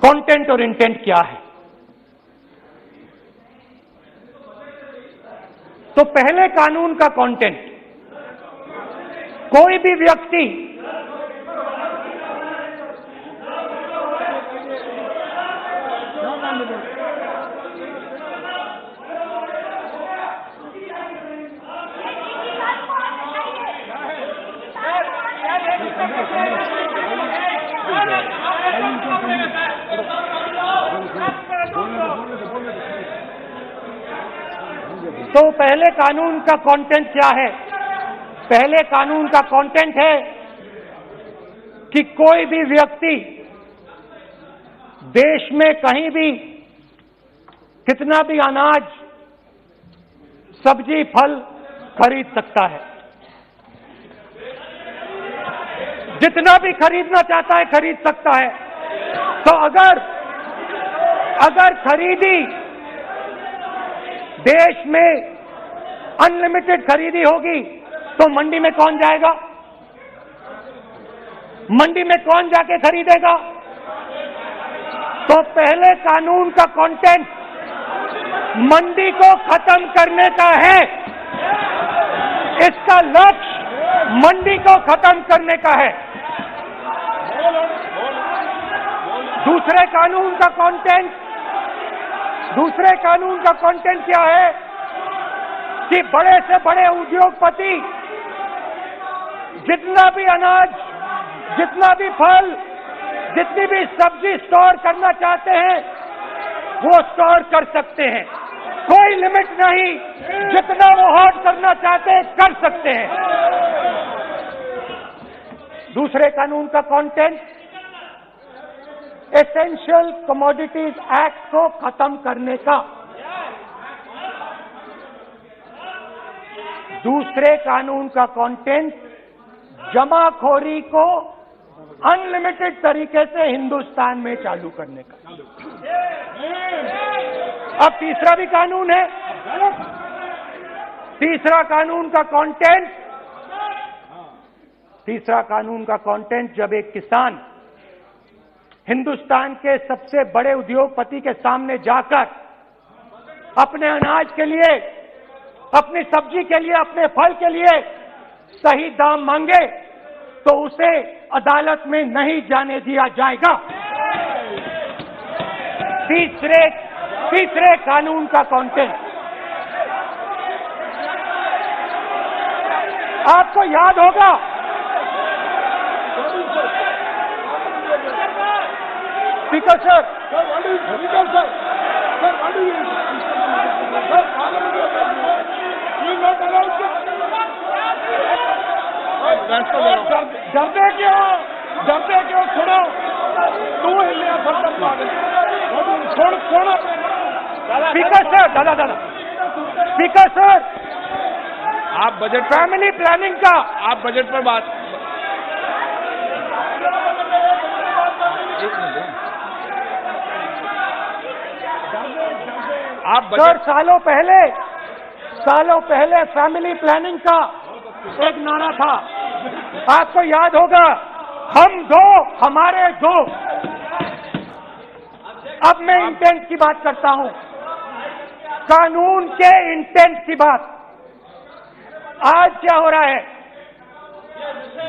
Content और intent क्या है। तो पहले कानून का कंटेंट, कोई भी व्यक्ति तो पहले कानून का कंटेंट क्या है? पहले कानून का कंटेंट है कि कोई भी व्यक्ति देश में कहीं भी कितना भी अनाज, सब्जी, फल खरीद सकता है। जितना भी खरीदना चाहता है खरीद सकता है। तो अगर खरीदी देश में अनलिमिटेड खरीदी होगी तो मंडी में कौन जाएगा? मंडी में कौन जाके खरीदेगा? तो पहले कानून का कंटेंट मंडी को खत्म करने का है। इसका लक्ष्य मंडी को खत्म करने का है। दूसरे कानून का कंटेंट क्या है कि बड़े से बड़े उद्योगपति जितना भी अनाज, जितना भी फल, जितनी भी सब्जी स्टोर करना चाहते हैं वो स्टोर कर सकते हैं। कोई लिमिट नहीं, जितना वो होल्ड करना चाहते हैं कर सकते हैं। दूसरे कानून का कंटेंट एसेंशियल कमोडिटीज एक्ट को खत्म करने का। दूसरे कानून का कंटेंट जमाखोरी को अनलिमिटेड तरीके से हिंदुस्तान में चालू करने का। अब तीसरा भी कानून है। तीसरा कानून का कंटेंट जब एक किसान हिंदुस्तान के सबसे बड़े उद्योगपति के सामने जाकर अपने अनाज के लिए, अपनी सब्जी के लिए, अपने फल के लिए सही दाम मांगे तो उसे अदालत में नहीं जाने दिया जाएगा। तीसरे कानून का कंटेंट आपको याद होगा, स्पीकर सर, डरते क्यों? छोड़ो, तू हिलिया छोड़। स्पीकर सर, दादा स्पीकर सर, आप बजट, फैमिली प्लानिंग का, आप बजट पर बात, आप सर, सालों पहले फैमिली प्लानिंग का एक नारा था, आपको याद होगा, हम दो हमारे दो। अब मैं इंटेंट की बात करता हूं, कानून के इंटेंट की बात। आज क्या हो रहा है?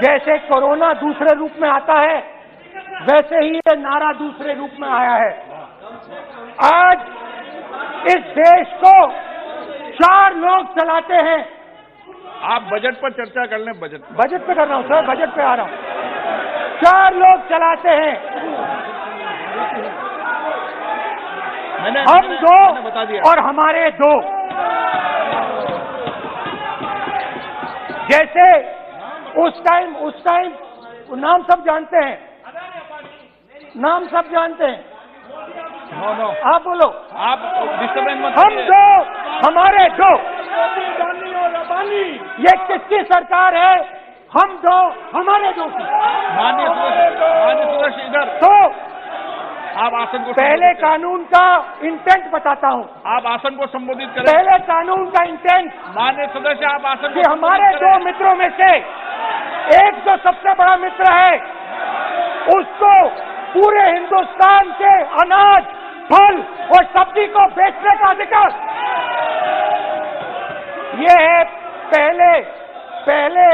जैसे कोरोना दूसरे रूप में आता है वैसे ही ये नारा दूसरे रूप में आया है। आज इस देश को 4 लोग चलाते हैं। आप बजट पर चर्चा कर लें। बजट पे कर रहा हूं सर, बजट पे आ रहा हूं। 4 लोग चलाते हैं, हम दो बता दिया। और हमारे दो। जैसे उस टाइम नाम सब जानते हैं, नो, आप बोलो। आप डिस्टर्बेंस मत हम करिए। दो हमारे दो। ये किसकी सरकार है? हम दो हमारे दो की। माननीय सदस्य इधर। तो आप आसन को पहले कानून का इंटेंट बताता हूं। आप आसन को संबोधित करें। पहले कानून का इंटेंट माननीय सदस्य, आप आसन कि को हमारे संबोधित 2 करें। मित्रों में से एक जो सबसे बड़ा मित्र है उसको पूरे हिंदुस्तान के अनाज, फल और सब्जी को बेचने का अधिकार। ये है पहले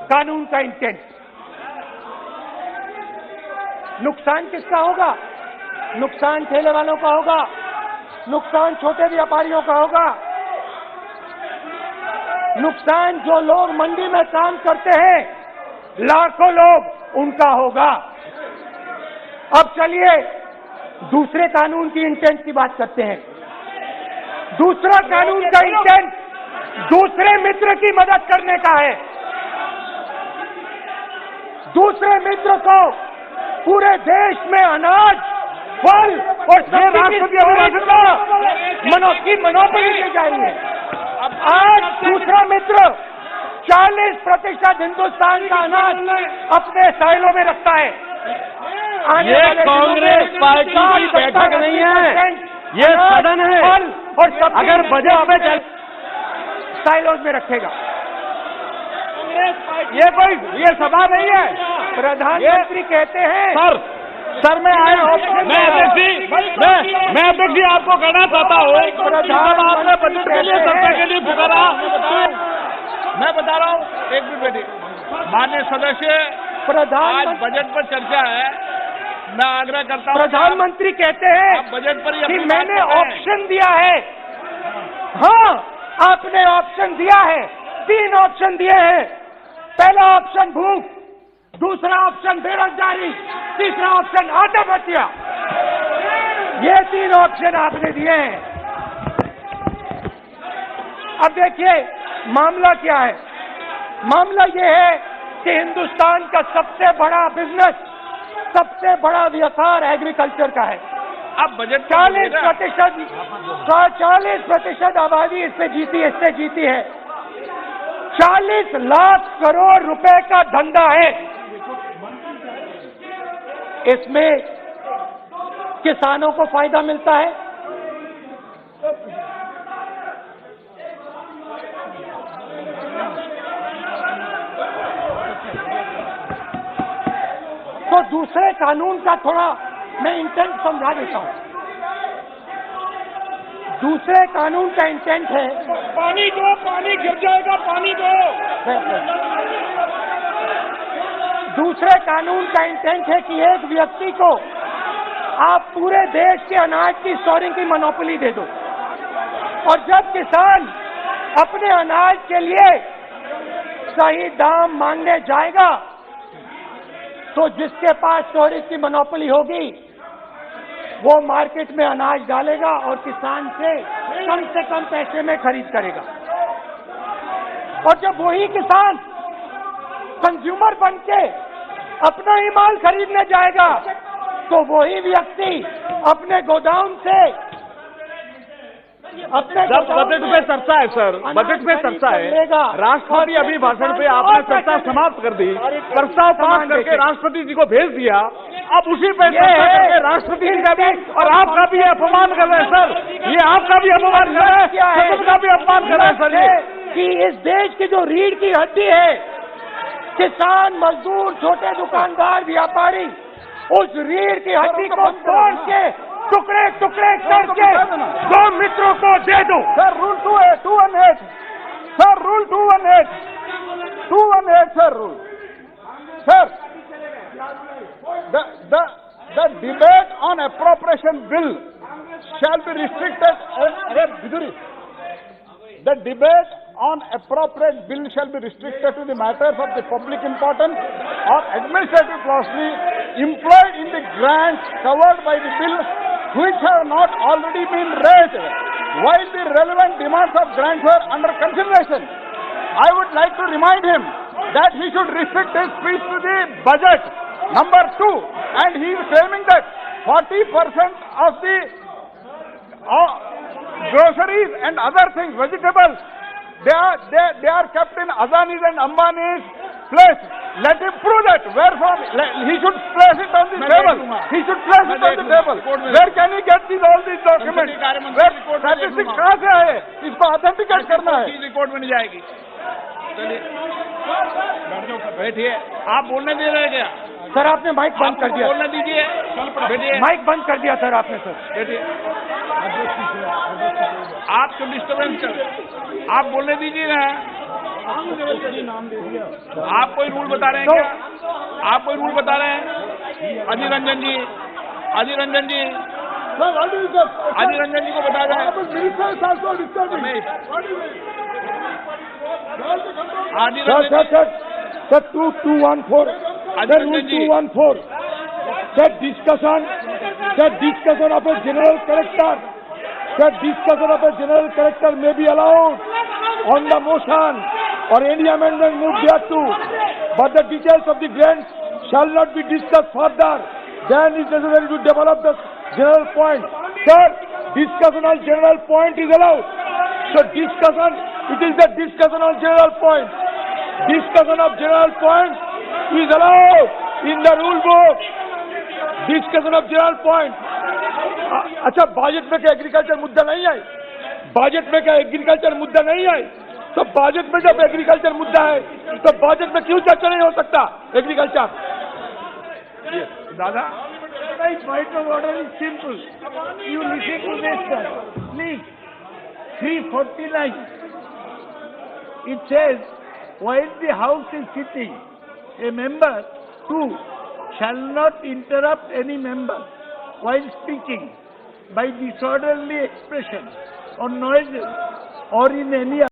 कानून का इंटेंट। नुकसान किसका होगा? नुकसान ठेले वालों का होगा, नुकसान छोटे व्यापारियों का होगा, नुकसान जो लोग मंडी में काम करते हैं, लाखों लोग, उनका होगा। अब चलिए दूसरे कानून की इंटेंट की बात करते हैं। दूसरा कानून का इंटेंट दूसरे मित्र की मदद करने का है। दूसरे मित्र को पूरे देश में अनाज, फल और सब्जी की मोनोपोली दी जा रही है। अब आज दूसरा मित्र 40% हिंदुस्तान का अनाज अपने साइलों में रखता है। ये कांग्रेस पार्टी की बैठक नहीं है, ये सदन है। और अगर बजट में साइलों में रखेगा। ये सभा नहीं है। प्रधानमंत्री कहते हैं सर मैं अध्यक्ष जी आपको कहना चाहता हूँ, आपने बजट के लिए चर्चा के लिए पुकारा। मैं बता रहा हूँ, एक मिनट बैठिए। माननीय सदस्य, आज बजट पर चर्चा है, मैं आग्रह करता हूँ। प्रधानमंत्री कहते हैं बजट पर कि मैंने ऑप्शन दिया है। हाँ, आपने ऑप्शन दिया है। 3 ऑप्शन दिए हैं। पहला ऑप्शन भूख, दूसरा ऑप्शन बेरोजगारी, तीसरा ऑप्शन आत्महत्या। ये 3 ऑप्शन आपने दिए हैं। अब देखिए मामला क्या है। मामला ये है कि हिंदुस्तान का सबसे बड़ा बिजनेस, सबसे बड़ा व्यापार एग्रीकल्चर का है। अब बजट 40% आबादी इससे जीती है। 40 लाख करोड़ रुपए का धंधा है। इसमें किसानों को फायदा मिलता है, तो दूसरे कानून का थोड़ा मैं इंटेंट समझा देता हूं। दूसरे कानून का इंटेंट है, पानी दो, पानी गिर जाएगा, पानी दो। दूसरे कानून का इंटेंट है कि एक व्यक्ति को आप पूरे देश के अनाज की स्टोरिंग की मोनोपोली दे दो, और जब किसान अपने अनाज के लिए सही दाम मांगने जाएगा तो जिसके पास स्टोरेज की मोनोपोली होगी वो मार्केट में अनाज डालेगा और किसान से कम पैसे में खरीद करेगा। और जब वही किसान कंज्यूमर बन के अपना ही माल खरीदने जाएगा तो वही व्यक्ति अपने गोदाम से बजट पे चर्चा है सर, बजट पे चर्चा है। राष्ट्रपति अभिभाषण पे आपने चर्चा समाप्त कर दी, प्रस्ताव पास करके राष्ट्रपति जी को भेज दिया। अब उसी पे चर्चा करके राष्ट्रपति जी का भी और आपका भी अपमान कर रहे हैं सर। ये आपका भी अपमान कर रहे हैं, सदन का भी अपमान कर रहे हैं सर। ये कि इस देश की जो रीढ़ की हड्डी है, किसान, मजदूर, छोटे दुकानदार, व्यापारी, उस रीढ़ की हड्डी को तोड़ के टुकड़े करके 2 मित्रों को दे दो। Sir rule 218 sir, rule 218 sir, rule sir, the debate on appropriation bill shall be restricted. The debate on appropriate bill shall be restricted to the matters of the public importance or administrative costly employed in the grants covered by the bill which have not already been raised while the relevant demands of grants were under consideration. I would like to remind him that he should restrict his speech to the budget. Number 2, and he is claiming that 40% of the groceries and other things, vegetables, they are kept in Adani's and Ambani's place. Let him prove that. Where from? He should place it on the table. He should place it on the table. Where can he get all these documents? Where statistics कहाँ से आए? इसको authenticate करना है। Record में नहीं जाएगी। चलिए बैठिए। आप बोलने दे रहे क्या? सर आपने माइक बंद कर आपको दिया, बोलने दीजिए, बैठिए, माइक बंद कर दिया सर आपने सर। बैठिए। आप तो डिस्टर्बेंस कर, आप बोलने दीजिए ना। आप कोई रूल बता रहे हैं क्या? आप कोई रूल बता रहे हैं? अधीर रंजन जी, अधीर रंजन जी, Sir, what is the... Adhir Ranjan जी को बता दें। Minister is also disturbing. Adhir sir Ranjan sir sir sir 2214 Adhir sir Ranjan ji, 2214 sir discussion of a general character, sir discussion of a general character may be allowed on the motion or any amendment moved thereto, but the details of the grants shall not be discussed further than is necessary to develop the general point. Sir, discussion on general point is allowed. So discussion, it is the discussion on general point. Discussion of general point is allowed in the rule book. Discussion of general point. अच्छा, budget में क्या agriculture मुद्दा नहीं है? Budget में क्या agriculture मुद्दा नहीं है? तो बजट में जब एग्रीकल्चर मुद्दा है तो बजट में क्यों चर्चा नहीं हो सकता एग्रीकल्चर? दादा, My point of order is simple. You listen to this, sir. Please. 349. It says, while the house is sitting, a member, 2, shall not interrupt any member while speaking by disorderly expression or noises or in any